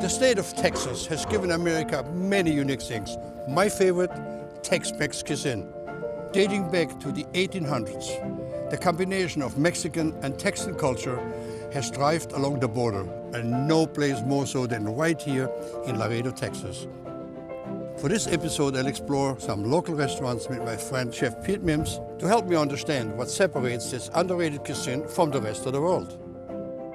The state of Texas has given America many unique things. My favorite, Tex-Mex cuisine. Dating back to the 1800s, the combination of Mexican and Texan culture has thrived along the border, and no place more so than right here in Laredo, Texas. For this episode, I'll explore some local restaurants with my friend Chef Pete Mims to help me understand what separates this underrated cuisine from the rest of the world.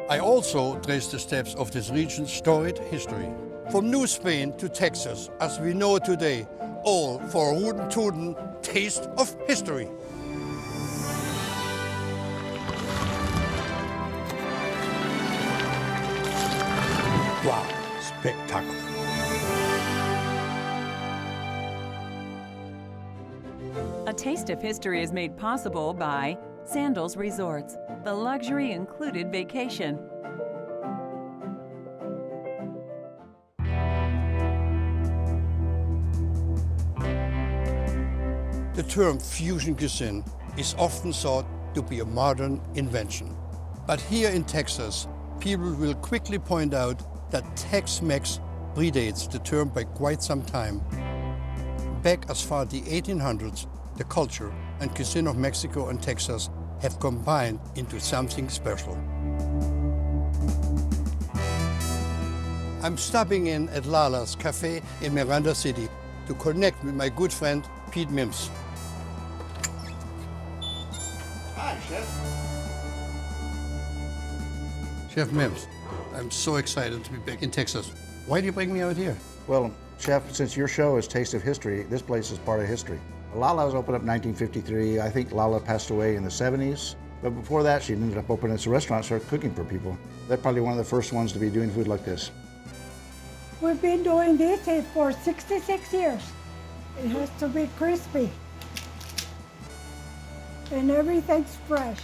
I also trace the steps of this region's storied history. From New Spain to Texas, as we know it today, all for a rootin' tootin' taste of history. Wow, spectacular. A taste of history is made possible by Sandals Resorts, the luxury included vacation. The term fusion cuisine is often thought to be a modern invention. But here in Texas, people will quickly point out that Tex-Mex predates the term by quite some time. Back as far as the 1800s, the culture and cuisine of Mexico and Texas have combined into something special. I'm stopping in at Lala's Cafe in Miranda City to connect with my good friend Pete Mims. Hi, Chef. Chef Mims, I'm so excited to be back in Texas. Why do you bring me out here? Well, Chef, since your show is Taste of History, this place is part of history. Lala was opened up in 1953. I think Lala passed away in the 70s. But before that, she ended up opening this restaurant, started cooking for people. They're probably one of the first ones to be doing food like this. We've been doing this for 66 years. It has to be crispy. And everything's fresh.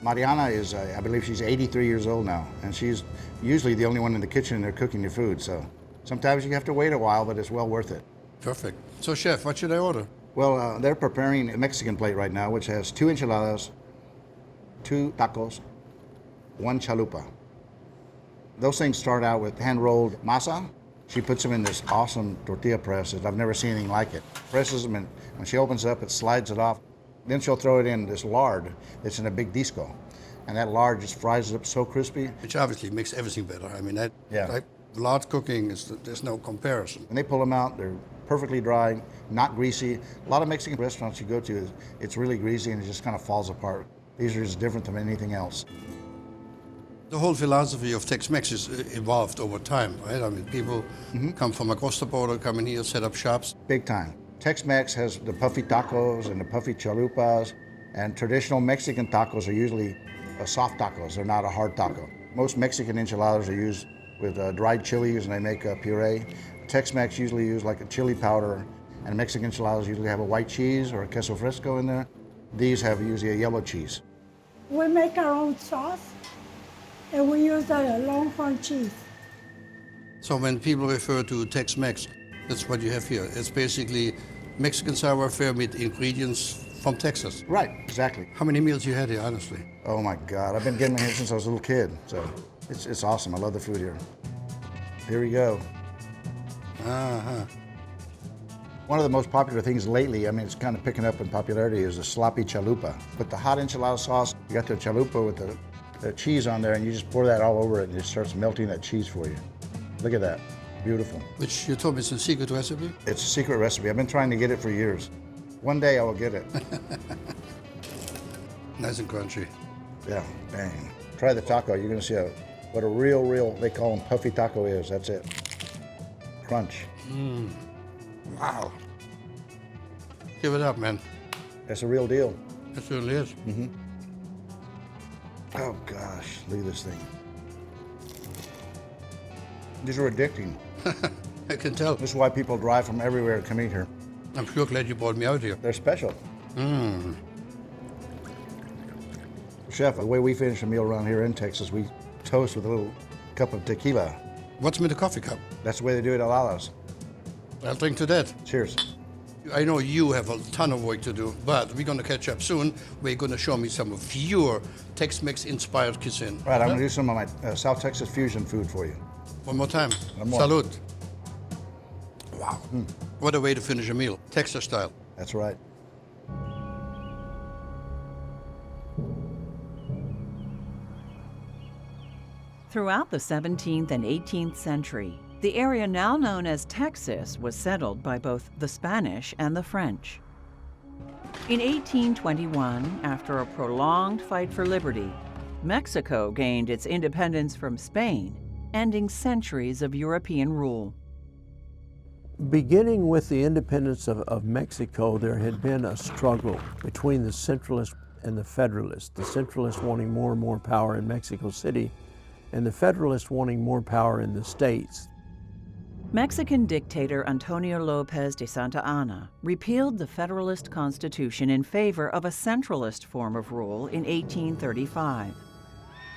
Mariana is, I believe she's 83 years old now, and she's usually the only one in the kitchen and they're cooking your food, so sometimes you have to wait a while, but it's well worth it. Perfect. So, Chef, what should I order? Well, they're preparing a Mexican plate right now, which has 2 enchiladas, 2 tacos, 1 chalupa. Those things start out with hand-rolled masa. She puts them in this awesome tortilla press. I've never seen anything like it. Presses them, and when she opens it up, it slides it off. Then she'll throw it in this lard that's in a big disco. And that lard just fries it up so crispy. Which obviously makes everything better. I mean, Yeah. lard cooking, there's no comparison. When they pull them out, they're perfectly dry, not greasy. A lot of Mexican restaurants you go to, it's really greasy and it just kind of falls apart. These are just different than anything else. The whole philosophy of Tex-Mex is evolved over time, right? I mean, people come from across the border, come in here, set up shops. Big time. Tex-Mex has the puffy tacos and the puffy chalupas, and traditional Mexican tacos are usually soft tacos. They're not a hard taco. Most Mexican enchiladas are used with dried chilies and they make a puree. Tex-Mex usually use like a chili powder, and Mexican enchiladas usually have a white cheese or a queso fresco in there. These have usually a yellow cheese. We make our own sauce, and we use a Longhorn cheese. So when people refer to Tex-Mex, that's what you have here. It's basically Mexican savoir-faire with ingredients from Texas. Right, exactly. How many meals you had here, honestly? Oh my God, I've been getting here since I was a little kid, so it's awesome. I love the food here. Here we go. Uh-huh. One of the most popular things lately, I mean, it's kind of picking up in popularity, is the sloppy chalupa. With the hot enchilada sauce, you got the chalupa with the cheese on there, and you just pour that all over it, and it starts melting that cheese for you. Look at that. Beautiful. Which you told me is a secret recipe? It's a secret recipe. I've been trying to get it for years. One day I will get it. Nice and crunchy. Yeah, bang. Try the taco. You're going to see what a real, they call them puffy taco is. That's it. Crunch. Wow. Give it up, man. That's a real deal. It certainly is. Oh gosh, look at this thing. These are addicting. I can tell. This is why people drive from everywhere to come eat here. I'm sure glad you brought me out here. They're special. Chef, the way we finish a meal around here in Texas, we toast with a little cup of tequila. What's with the coffee cup? That's the way they do it at Lala's. I'll drink to that. Cheers. I know you have a ton of work to do, but we're going to catch up soon. We're going to show me some of your Tex-Mex inspired cuisine. Right, I'm going to do some of my South Texas fusion food for you. One more time. One more. Salud. Wow. What a way to finish a meal, Texas style. That's right. Throughout the 17th and 18th century, the area now known as Texas was settled by both the Spanish and the French. In 1821, after a prolonged fight for liberty, Mexico gained its independence from Spain, ending centuries of European rule. Beginning with the independence of Mexico, there had been a struggle between the Centralists and the Federalists. The Centralists wanting more and more power in Mexico City, and the Federalists wanting more power in the states. Mexican dictator Antonio López de Santa Anna repealed the Federalist Constitution in favor of a centralist form of rule in 1835.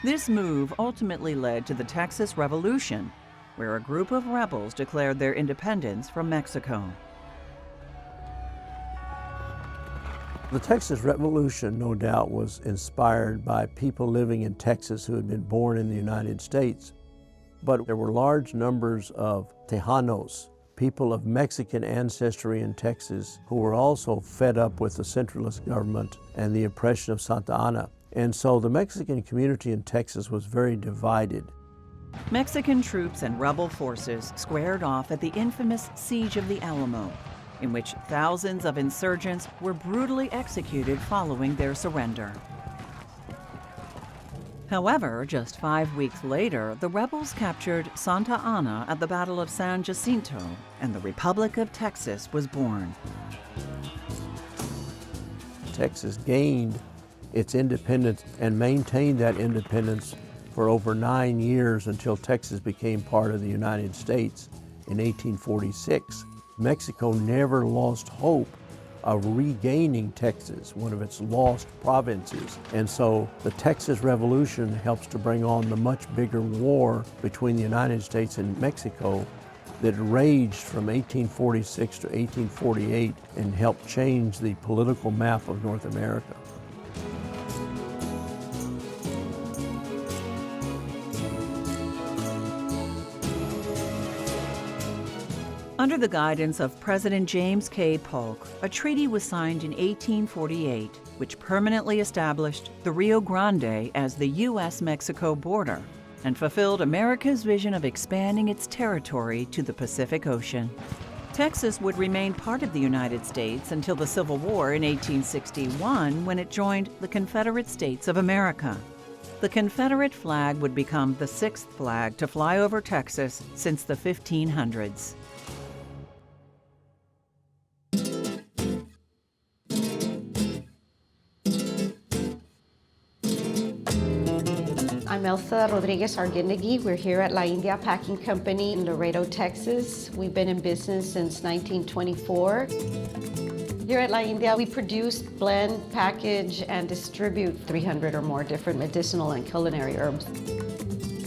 This move ultimately led to the Texas Revolution, where a group of rebels declared their independence from Mexico. The Texas Revolution, no doubt, was inspired by people living in Texas who had been born in the United States. But there were large numbers of Tejanos, people of Mexican ancestry in Texas, who were also fed up with the centralist government and the oppression of Santa Anna. And so the Mexican community in Texas was very divided. Mexican troops and rebel forces squared off at the infamous Siege of the Alamo, in which thousands of insurgents were brutally executed following their surrender. However, just 5 weeks later, the rebels captured Santa Ana at the Battle of San Jacinto, and the Republic of Texas was born. Texas gained its independence and maintained that independence for over 9 years until Texas became part of the United States in 1846. Mexico never lost hope of regaining Texas, one of its lost provinces. And so the Texas Revolution helps to bring on the much bigger war between the United States and Mexico that raged from 1846 to 1848 and helped change the political map of North America. Under the guidance of President James K. Polk, a treaty was signed in 1848, which permanently established the Rio Grande as the U.S.-Mexico border and fulfilled America's vision of expanding its territory to the Pacific Ocean. Texas would remain part of the United States until the Civil War in 1861, when it joined the Confederate States of America. The Confederate flag would become the sixth flag to fly over Texas since the 1500s. I'm Elsa Rodriguez Arguindegui. We're here at La India Packing Company in Laredo, Texas. We've been in business since 1924. Here at La India, we produce, blend, package, and distribute 300 or more different medicinal and culinary herbs.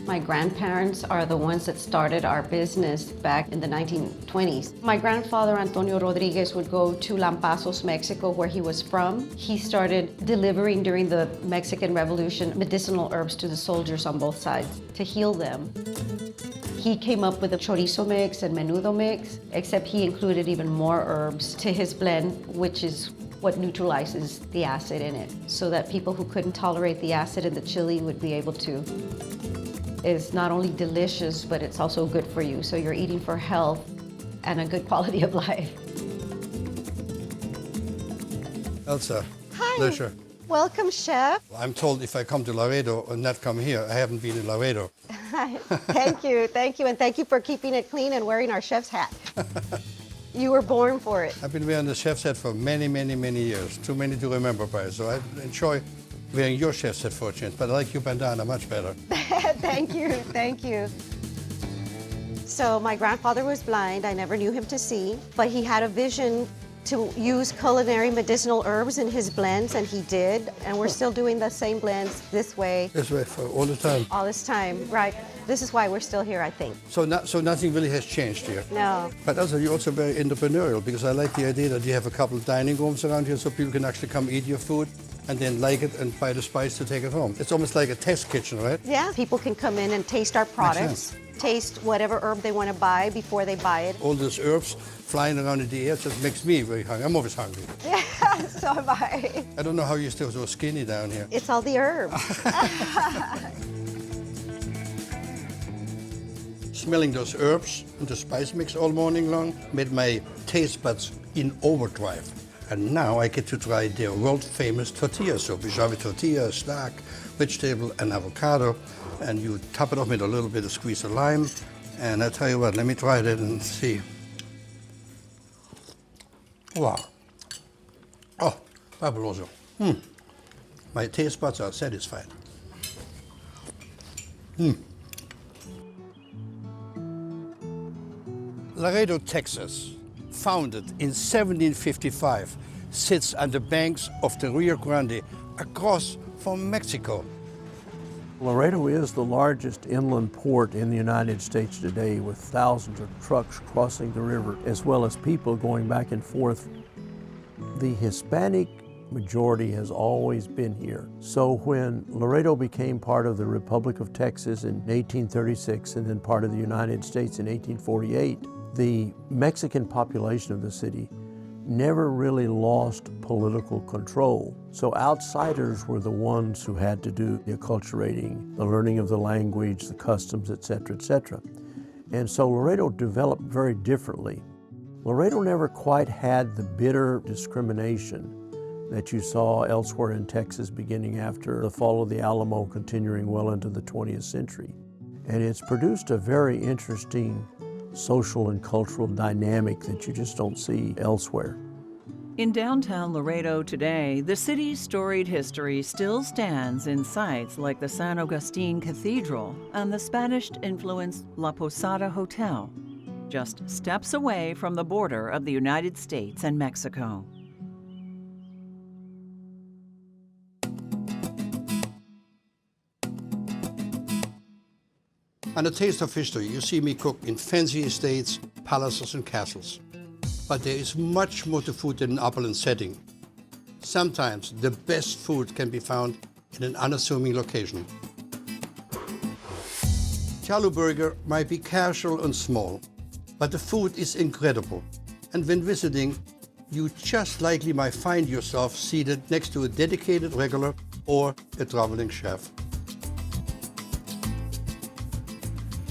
My grandparents are the ones that started our business back in the 1920s. My grandfather, Antonio Rodriguez, would go to Lampazos, Mexico, where he was from. He started delivering during the Mexican Revolution medicinal herbs to the soldiers on both sides to heal them. He came up with a chorizo mix and menudo mix, except he included even more herbs to his blend, which is what neutralizes the acid in it, so that people who couldn't tolerate the acid in the chili would be able to. It's not only delicious, but it's also good for you. So you're eating for health and a good quality of life. Elsa, Hi. pleasure. Welcome, Chef. I'm told if I come to Laredo and not come here, I haven't been in Laredo. Thank you, and thank you for keeping it clean and wearing our chef's hat. You were born for it. I've been wearing the chef's hat for many, many, many years. Too many to remember by, so I enjoy wearing your chef's hat for a change, but I like your bandana much better. Thank you, thank you. So my grandfather was blind. I never knew him to see, but he had a vision to use culinary medicinal herbs in his blends, and he did. And we're still doing the same blends this way. This way for all the time. All this time, right. This is why we're still here, I think. So nothing really has changed here? No. But also, you're also very entrepreneurial, because I like the idea that you have a couple of dining rooms around here so people can actually come eat your food and then like it and buy the spice to take it home. It's almost like a test kitchen, right? Yeah, people can come in and taste our products. taste whatever herb they want to buy before they buy it. All those herbs flying around in the air just makes me very hungry. I'm always hungry. Yeah, so am I. I don't know how you're still so skinny down here. It's all the herbs. Smelling those herbs and the spice mix all morning long made my taste buds in overdrive. And now I get to try their world-famous tortilla soup. You have a tortilla, starch, vegetable, and avocado, and you top it off with a little bit of squeeze of lime. And I tell you what, let me try that and see. Wow. Oh, fabuloso. My taste buds are satisfied. Laredo, Texas, founded in 1755, sits on the banks of the Rio Grande across from Mexico. Laredo is the largest inland port in the United States today, with thousands of trucks crossing the river, as well as people going back and forth. The Hispanic majority has always been here. So when Laredo became part of the Republic of Texas in 1836 and then part of the United States in 1848, the Mexican population of the city never really lost political control. So outsiders were the ones who had to do the acculturating, the learning of the language, the customs, etc., etc. And so Laredo developed very differently. Laredo never quite had the bitter discrimination that you saw elsewhere in Texas beginning after the fall of the Alamo, continuing well into the 20th century. And it's produced a very interesting social and cultural dynamic that you just don't see elsewhere. In downtown Laredo today, the city's storied history still stands in sites like the San Agustin Cathedral and the Spanish-influenced La Posada Hotel, just steps away from the border of the United States and Mexico. On A Taste of History, you see me cook in fancy estates, palaces, and castles. But there is much more to food than an opulent setting. Sometimes the best food can be found in an unassuming location. Caloburger might be casual and small, but the food is incredible. And when visiting, you just likely might find yourself seated next to a dedicated regular or a traveling chef.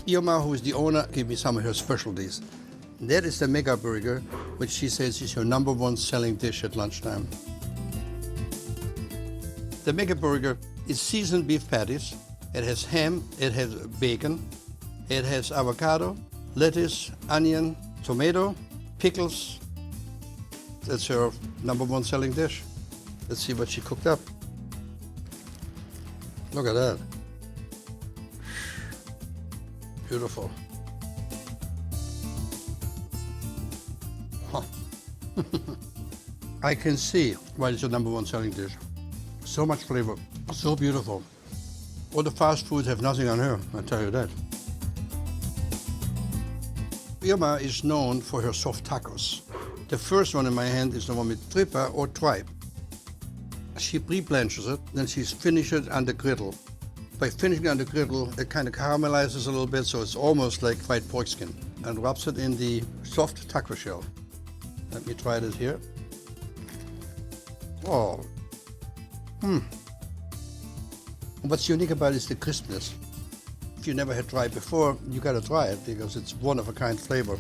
Irma, who is the owner, gave me some of her specialties. That is the Mega Burger, which she says is her #1 selling dish at lunchtime. The Mega Burger is seasoned beef patties. It has ham, it has bacon, it has avocado, lettuce, onion, tomato, pickles. That's her #1 selling dish. Let's see what she cooked up. Look at that. Beautiful. Huh. I can see why it's your #1 selling dish. So much flavor, so beautiful. All the fast foods have nothing on her, I tell you that. Irma is known for her soft tacos. The first one in my hand is the one with tripa or tripe. She pre-blanches it, then she finishes it on the griddle. By finishing on the griddle, it kind of caramelizes a little bit, so it's almost like fried pork skin, and wraps it in the soft taco shell. Let me try this here. Oh. What's unique about it is the crispness. If you never had tried before, you gotta try it because it's one-of-a-kind flavor.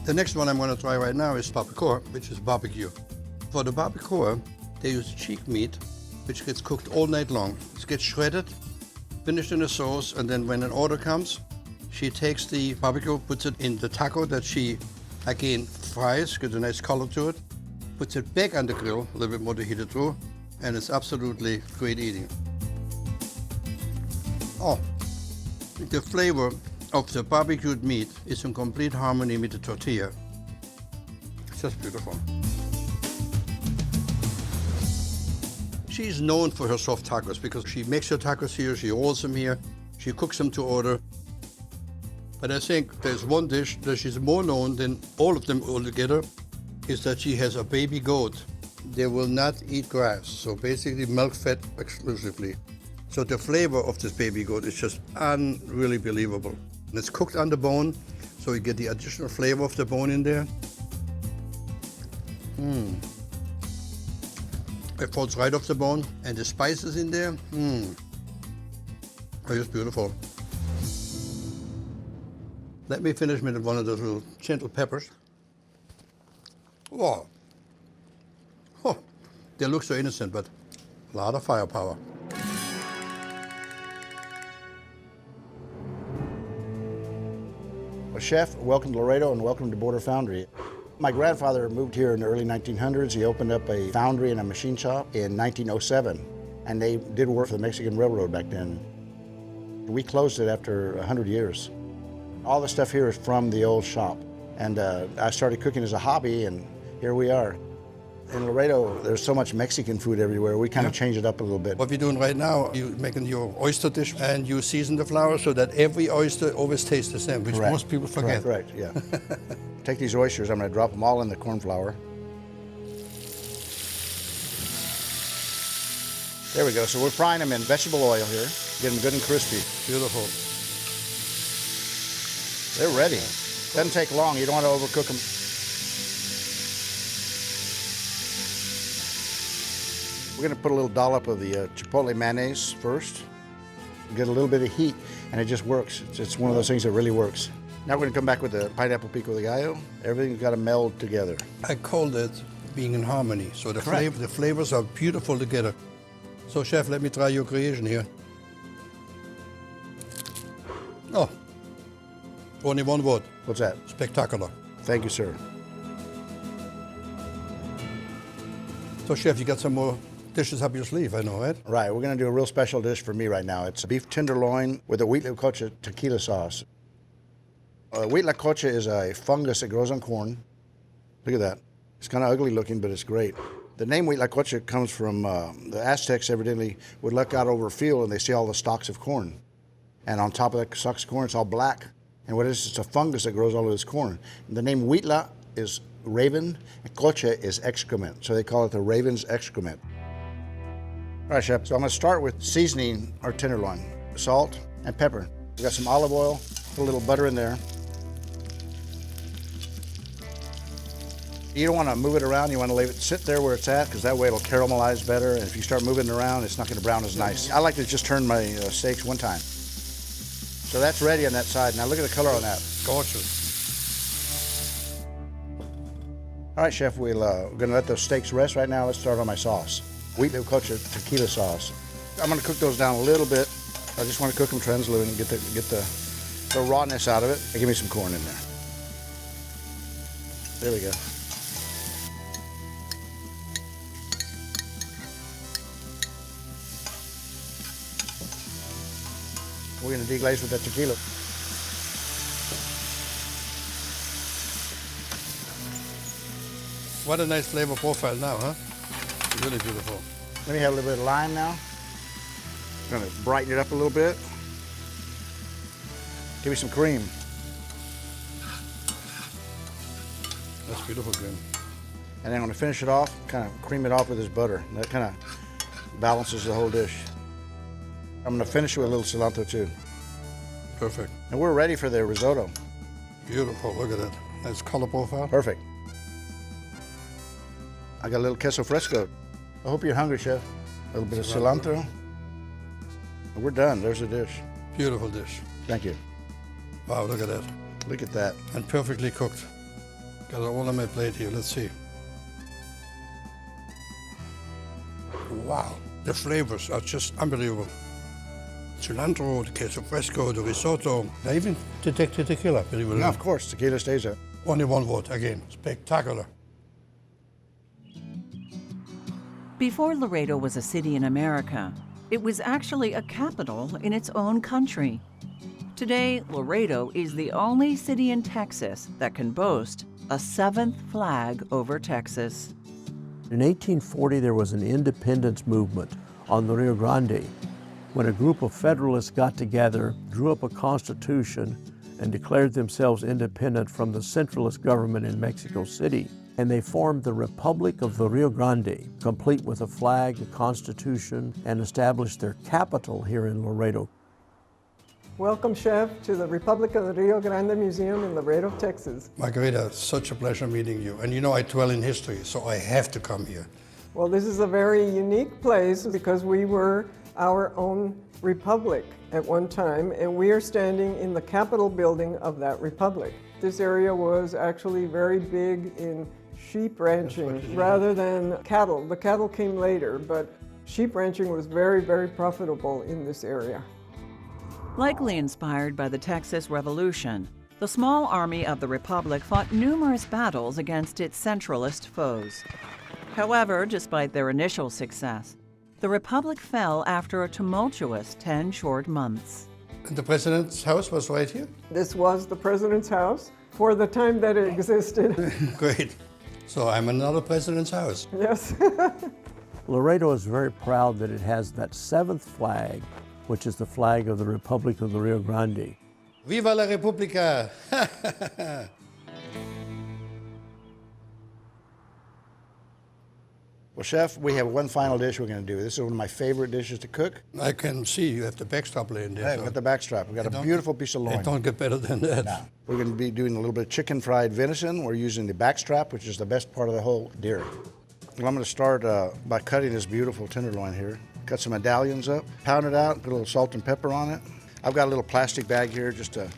The next one I'm gonna try right now is barbacoa, which is barbecue. For the barbacoa, they use cheek meat, which gets cooked all night long. It gets shredded, finished in a sauce, and then when an order comes, she takes the barbecue, puts it in the taco that she, again, fries, gives a nice color to it, puts it back on the grill, a little bit more to heat it through, and it's absolutely great eating. Oh, the flavor of the barbecued meat is in complete harmony with the tortilla. It's just beautiful. She's known for her soft tacos because she makes her tacos here, she rolls them here, she cooks them to order. But I think there's one dish that she's more known than all of them altogether, is that she has a baby goat they will not eat grass. So basically milk fed exclusively. So the flavor of this baby goat is just unreally believable. And it's cooked on the bone, so you get the additional flavor of the bone in there. It falls right off the bone, and the spices in there, are just beautiful. Let me finish with one of those little gentle peppers. Wow. Oh, they look so innocent, but a lot of firepower. Well, Chef, welcome to Laredo and welcome to Border Foundry. My grandfather moved here in the early 1900s. He opened up a foundry and a machine shop in 1907, and they did work for the Mexican Railroad back then. We closed it after 100 years. All the stuff here is from the old shop, and I started cooking as a hobby, and here we are. In Laredo, there's so much Mexican food everywhere, we kind of change it up a little bit. What we're doing right now, you're making your oyster dish, and you season the flour so that every oyster always tastes the same, which most people forget. Correct, yeah. Take these oysters, I'm going to drop them all in the corn flour. There we go, so we're frying them in vegetable oil here, get them good and crispy. Beautiful. They're ready. Doesn't take long, you don't want to overcook them. We're going to put a little dollop of the chipotle mayonnaise first. Get a little bit of heat, and it just works. It's one of those things that really works. Now we're going to come back with the pineapple pico de gallo. Everything's got to meld together. I called it being in harmony. So the flavors are beautiful together. So Chef, let me try your creation here. Oh, only one word. What's that? Spectacular. Thank you, sir. So Chef, you got some more dishes up your sleeve, I know, right? Right, we're going to do a real special dish for me right now. It's a beef tenderloin with a huitlacoche tequila sauce. Huitlacoche is a fungus that grows on corn. Look at that. It's kind of ugly looking, but it's great. The name huitlacoche comes from the Aztecs evidently would look out over a field and they see all the stalks of corn. And on top of the stalks of corn, it's all black. And what it is, it's a fungus that grows all over this corn. And the name huitla is raven, and coche is excrement. So they call it the raven's excrement. All right, Chef, so I'm gonna start with seasoning our tenderloin. Salt and pepper. We got some olive oil, put a little butter in there. You don't wanna move it around, you wanna leave it sit there where it's at, because that way it'll caramelize better, and if you start moving it around, it's not gonna brown as nice. I like to just turn my steaks one time. So that's ready on that side. Now look at the color on that. Gorgeous. All right, Chef, we're gonna let those steaks rest right now. Let's start on my sauce. Huitlacoche tequila sauce. I'm gonna cook those down a little bit. I just wanna cook them translucent and get the rawness out of it. And give me some corn in there. There we go. We're gonna deglaze with that tequila. What a nice flavor profile now, huh? Really beautiful. Let me have a little bit of lime now. I'm gonna brighten it up a little bit. Give me some cream. That's beautiful, Grim. And then I'm gonna finish it off, kind of cream it off with this butter. And that kind of balances the whole dish. I'm gonna finish it with a little cilantro too. Perfect. And we're ready for the risotto. Beautiful, look at that. Nice color profile. Perfect. I got a little queso fresco. I hope you're hungry, Chef. A little bit of cilantro. And we're done, there's the dish. Beautiful dish. Thank you. Wow, look at that. Look at that. And perfectly cooked. Got it all on my plate here, let's see. Wow, the flavors are just unbelievable. Cilantro, the queso fresco, the risotto. I even detect the tequila, believe it or No, not. of course, tequila stays there. Only one word, again, spectacular. Before Laredo was a city in America, it was actually a capital in its own country. Today, Laredo is the only city in Texas that can boast a 7th flag over Texas. In 1840, there was an independence movement on the Rio Grande when a group of Federalists got together, drew up a constitution, and declared themselves independent from the centralist government in Mexico City. and they formed the Republic of the Rio Grande, complete with a flag, a constitution, and established their capital here in Laredo. Welcome, Chef, to the Republic of the Rio Grande Museum in Laredo, Texas. Margarita, such a pleasure meeting you. And you know I dwell in history, so I have to come here. Well, this is a very unique place because we were our own republic at one time, and we are standing in the Capitol building of that republic. This area was actually very big in sheep ranching rather than cattle. The cattle came later, but sheep ranching was very, very profitable in this area. Likely inspired by the Texas Revolution, the small army of the Republic fought numerous battles against its centralist foes. However, despite their initial success, the Republic fell after a tumultuous 10 short months. And the president's house was right here? This was the president's house for the time that it existed. Great. So I'm in another president's house. Yes. Laredo is very proud that it has that 7th flag, which is the flag of the Republic of the Rio Grande. Viva la Repubblica! Well, Chef, we have one final dish we're going to do. This is one of my favorite dishes to cook. I can see you have the backstrap laying there. Hey, with the backstrap. We've got a beautiful piece of loin. It don't get better than that. No. We're going to be doing a little bit of chicken fried venison. We're using the backstrap, which is the best part of the whole deer. Well, I'm going to start by cutting this beautiful tenderloin here. Cut some medallions up, pound it out, put a little salt and pepper on it. I've got a little plastic bag here just to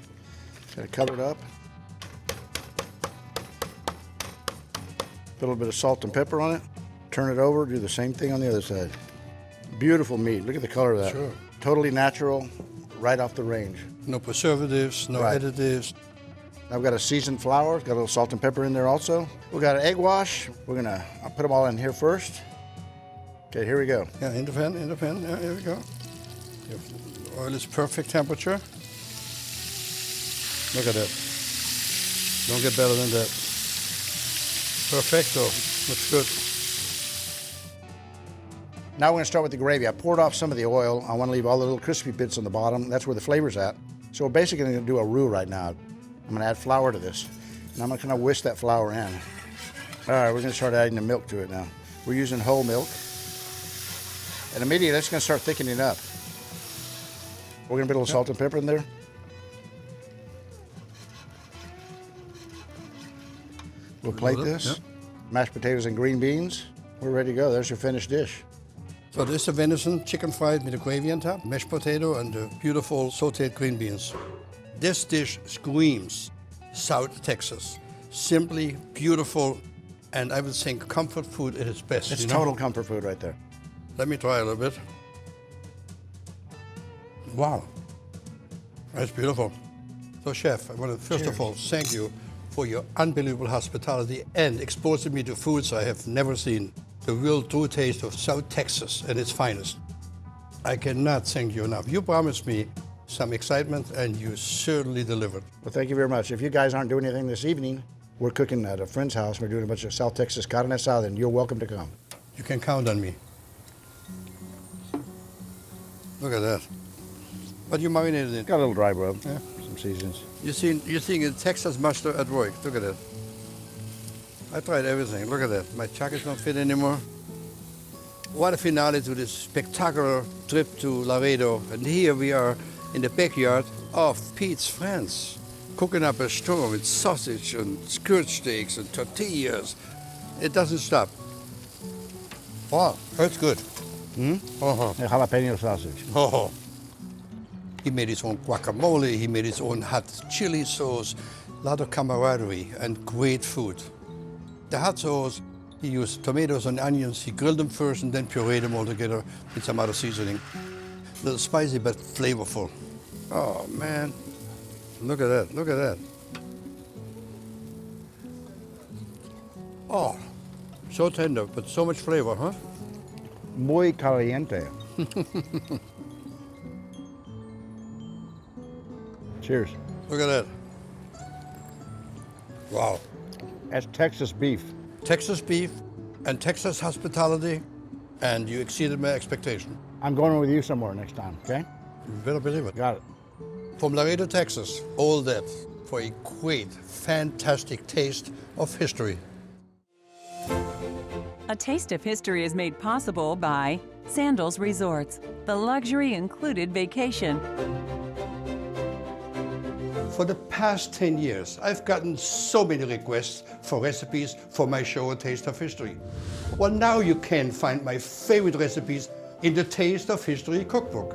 cover it up. Put a little bit of salt and pepper on it. Turn it over, do the same thing on the other side. Beautiful meat. Look at the color of that. Sure. Totally natural, right off the range. No preservatives, no additives. I've got a seasoned flour, got a little salt and pepper in there also. We've got an egg wash. I'll put them all in here first. Okay, here we go. Yeah, in the pan, yeah, here we go. The oil is perfect temperature. Look at that. Don't get better than that. Perfecto, looks good. Now we're gonna start with the gravy. I poured off some of the oil. I wanna leave all the little crispy bits on the bottom. That's where the flavor's at. So we're basically gonna do a roux right now. I'm gonna add flour to this. And I'm gonna kind of whisk that flour in. All right, we're gonna start adding the milk to it now. We're using whole milk. And immediately that's gonna start thickening up. We're gonna put a little salt and pepper in there. We'll plate this. Yep. Mashed potatoes and green beans. We're ready to go. There's your finished dish. So this is the venison, chicken fried with the gravy on top, mashed potato and the beautiful sauteed green beans. This dish screams South Texas. Simply beautiful, and I would think comfort food at its best. It's total comfort food right there. Let me try a little bit. Wow, that's beautiful. So Chef, I want to first of all thank you for your unbelievable hospitality and exposing me to foods I have never seen. The real true taste of South Texas at its finest. I cannot thank you enough. You promised me some excitement and you certainly delivered. Well, thank you very much. If you guys aren't doing anything this evening, we're cooking at a friend's house. We're doing a bunch of South Texas carne asada, and you're welcome to come. You can count on me. Look at that. But you marinated it. Got a little dry rub, Yeah. some seasons. You're seeing a Texas mustard at work. Look at that. I tried everything. Look at that. My jackets don't fit anymore. What a finale to this spectacular trip to Laredo. And here we are in the backyard of Pete's friends, cooking up a storm with sausage and skirt steaks and tortillas. It doesn't stop. Wow, that's good. A jalapeno sausage. Oh. He made his own guacamole, he made his own hot chili sauce, a lot of camaraderie and great food. The hot sauce, he used tomatoes and onions, he grilled them first and then pureed them all together with some other seasoning. A little spicy but flavorful. Oh man, look at that, look at that. Oh, so tender, but so much flavor, huh? Muy caliente. Cheers. Look at that. Wow. That's Texas beef. Texas beef and Texas hospitality, and you exceeded my expectation. I'm going with you somewhere next time, okay? You better believe it. Got it. From Laredo, Texas, all that for a great, fantastic taste of history. A taste of history is made possible by Sandals Resorts, the luxury included vacation. For the past 10 years, I've gotten so many requests for recipes for my show, A Taste of History. Well, now you can find my favorite recipes in the Taste of History cookbook.